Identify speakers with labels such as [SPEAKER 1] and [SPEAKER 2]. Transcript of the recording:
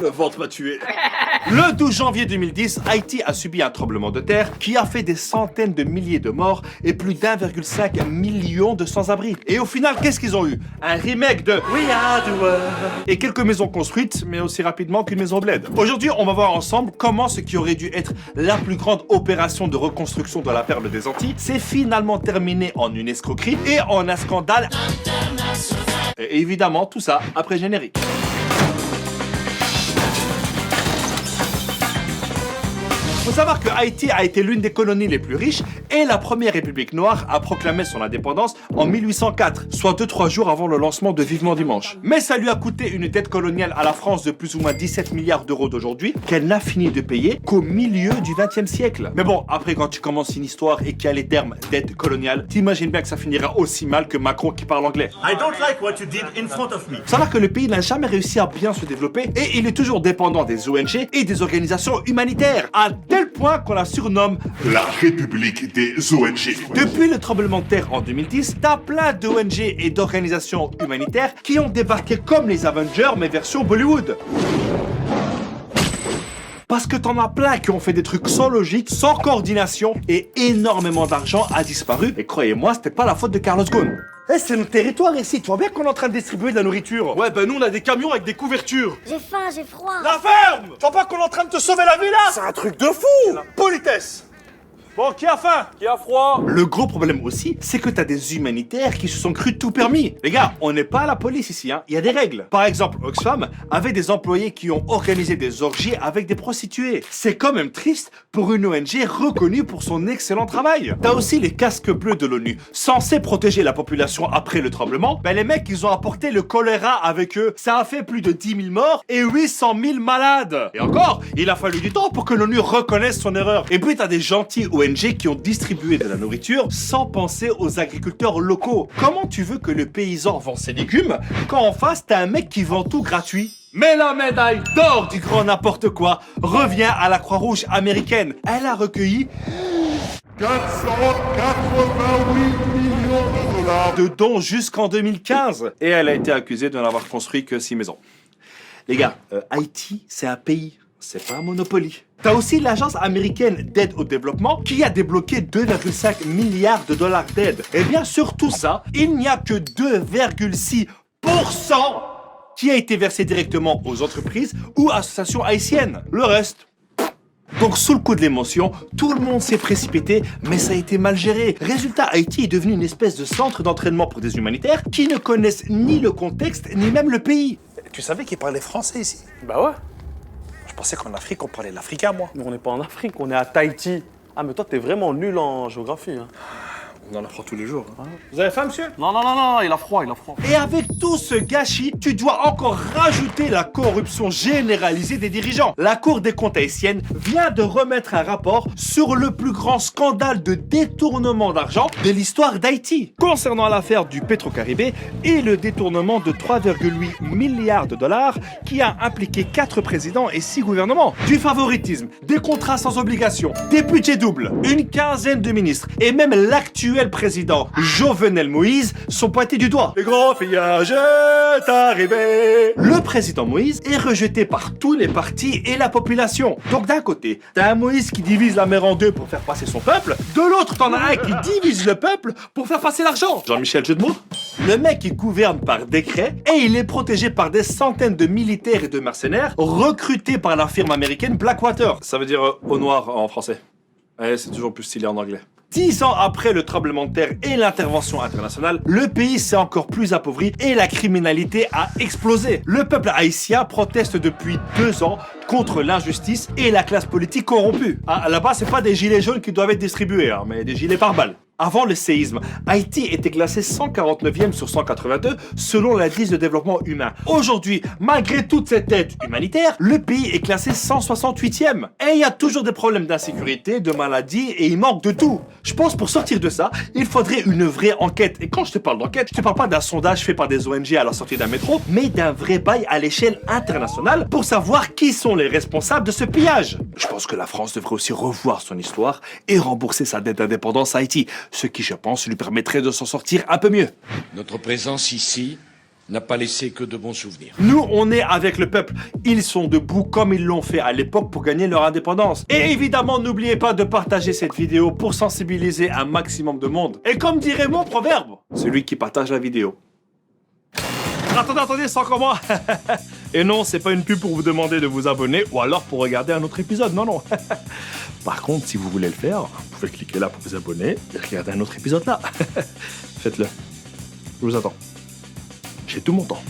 [SPEAKER 1] Le ventre m'a tué. Le 12 janvier 2010, Haïti a subi un tremblement de terre qui a fait des centaines de milliers de morts et plus d'1,5 million de sans-abri. Et au final, qu'est-ce qu'ils ont eu? Un remake de We Are the World et quelques maisons construites, mais aussi rapidement qu'une maison bled. Aujourd'hui, on va voir ensemble comment ce qui aurait dû être la plus grande opération de reconstruction de la perle des Antilles s'est finalement terminé en une escroquerie et en un scandale international. Et évidemment, tout ça après générique. Faut savoir que Haïti a été l'une des colonies les plus riches et la première république noire a proclamé son indépendance en 1804, soit 2-3 jours avant le lancement de Vivement Dimanche. Mais ça lui a coûté une dette coloniale à la France de plus ou moins 17 milliards d'euros d'aujourd'hui, qu'elle n'a fini de payer qu'au milieu du XXe siècle. Mais bon, après quand tu commences une histoire et qu'il y a les termes dette coloniale, t'imagines bien que ça finira aussi mal que Macron qui parle anglais.
[SPEAKER 2] I don't like what you did in front of me.
[SPEAKER 1] Faut savoir que le pays n'a jamais réussi à bien se développer et il est toujours dépendant des ONG et des organisations humanitaires, à tel point qu'on la surnomme
[SPEAKER 3] la République des ONG.
[SPEAKER 1] Depuis le tremblement de terre en 2010, t'as plein d'ONG et d'organisations humanitaires qui ont débarqué comme les Avengers mais version Bollywood. Parce que t'en as plein qui ont fait des trucs sans logique, sans coordination et énormément d'argent a disparu. Et croyez-moi, c'était pas la faute de Carlos Ghosn. Eh, c'est notre territoire ici, tu vois bien qu'on est en train de distribuer de la nourriture. Ouais, ben nous on a des camions avec des couvertures.
[SPEAKER 4] J'ai faim, j'ai froid.
[SPEAKER 1] La ferme! Tu vois pas qu'on est en train de te sauver la vie là?
[SPEAKER 2] C'est un truc de fou.
[SPEAKER 1] La politesse. Bon, qui a faim?
[SPEAKER 2] Qui a froid?
[SPEAKER 1] Le gros problème aussi, c'est que t'as des humanitaires qui se sont crus tout permis. Les gars, on n'est pas à la police ici, hein. Il y a des règles. Par exemple, Oxfam avait des employés qui ont organisé des orgies avec des prostituées. C'est quand même triste pour une ONG reconnue pour son excellent travail. T'as aussi les casques bleus de l'ONU, censés protéger la population après le tremblement. Ben les mecs, ils ont apporté le choléra avec eux. Ça a fait plus de 10 000 morts et 800 000 malades. Et encore, il a fallu du temps pour que l'ONU reconnaisse son erreur. Et puis t'as des gentils ONG qui ont distribué de la nourriture sans penser aux agriculteurs locaux. Comment tu veux que le paysan vend ses légumes quand en face t'as un mec qui vend tout gratuit? Mais la médaille d'or du grand n'importe quoi revient à la Croix-Rouge américaine. Elle a recueilli
[SPEAKER 3] 488 millions de dollars
[SPEAKER 1] de dons jusqu'en 2015. Et elle a été accusée de n'avoir construit que 6 maisons. Les gars, Haïti, c'est un pays, c'est pas un Monopoly. T'as aussi l'agence américaine d'aide au développement qui a débloqué 2,5 milliards de dollars d'aide. Et bien sur tout ça, il n'y a que 2,6% qui a été versé directement aux entreprises ou associations haïtiennes. Le reste... Donc sous le coup de l'émotion, tout le monde s'est précipité, mais ça a été mal géré. Résultat, Haïti est devenu une espèce de centre d'entraînement pour des humanitaires qui ne connaissent ni le contexte, ni même le pays.
[SPEAKER 2] Tu savais qu'ils parlaient français ici?
[SPEAKER 5] Bah ouais.
[SPEAKER 2] Je pensais qu'en Afrique, on parlait l'africain, moi.
[SPEAKER 5] Mais on n'est pas en Afrique, on est à Tahiti. Ah, mais toi, t'es vraiment nul en géographie. Hein.
[SPEAKER 2] On en apprend tous les jours. Hein.
[SPEAKER 1] Vous avez faim, monsieur?
[SPEAKER 5] Non, non, non, non, il a froid, il a froid.
[SPEAKER 1] Et avec tout ce gâchis, tu dois encore rajouter la corruption généralisée des dirigeants. La Cour des comptes haïtienne vient de remettre un rapport sur le plus grand scandale de détournement d'argent de l'histoire d'Haïti, concernant l'affaire du Petro-Caribé et le détournement de 3,8 milliards de dollars qui a impliqué 4 présidents et 6 gouvernements. Du favoritisme, des contrats sans obligation, des budgets doubles, une quinzaine de ministres et même l'actuel président Jovenel Moïse sont pointés du doigt. Le grand pillage est arrivé. Le président Moïse est rejeté par tous les partis et la population. Donc d'un côté, t'as un Moïse qui divise la mer en deux pour faire passer son peuple. De l'autre, t'en as un qui divise le peuple pour faire passer l'argent. Jean-Michel, jeu de mots? Le mec, il gouverne par décret et il est protégé par des centaines de militaires et de mercenaires recrutés par la firme américaine Blackwater. Ça veut dire au noir en français. Ouais, c'est toujours plus stylé en anglais. 10 ans après le tremblement de terre et l'intervention internationale, le pays s'est encore plus appauvri et la criminalité a explosé. Le peuple haïtien proteste depuis 2 ans contre l'injustice et la classe politique corrompue. Ah, là-bas, c'est pas des gilets jaunes qui doivent être distribués, hein, mais des gilets pare-balles. Avant le séisme, Haïti était classé 149e sur 182 selon l'indice de développement humain. Aujourd'hui, malgré toute cette aide humanitaire, le pays est classé 168e. Et il y a toujours des problèmes d'insécurité, de maladies et il manque de tout. Je pense pour sortir de ça, il faudrait une vraie enquête. Et quand je te parle d'enquête, je te parle pas d'un sondage fait par des ONG à la sortie d'un métro, mais d'un vrai bail à l'échelle internationale pour savoir qui sont les responsables de ce pillage. Je pense que la France devrait aussi revoir son histoire et rembourser sa dette d'indépendance à Haïti. ce qui, je pense, lui permettrait de s'en sortir un peu mieux.
[SPEAKER 4] Notre présence ici n'a pas laissé que de bons souvenirs.
[SPEAKER 1] Nous, on est avec le peuple. Ils sont debout comme ils l'ont fait à l'époque pour gagner leur indépendance. Et évidemment, n'oubliez pas de partager cette vidéo pour sensibiliser un maximum de monde. Et comme dirait mon proverbe, celui qui partage la vidéo. Attendez, c'est encore moi. Et non, c'est pas une pub pour vous demander de vous abonner ou alors pour regarder un autre épisode, non. Par contre, si vous voulez le faire, vous pouvez cliquer là pour vous abonner et regarder un autre épisode là. Faites-le. Je vous attends. J'ai tout mon temps.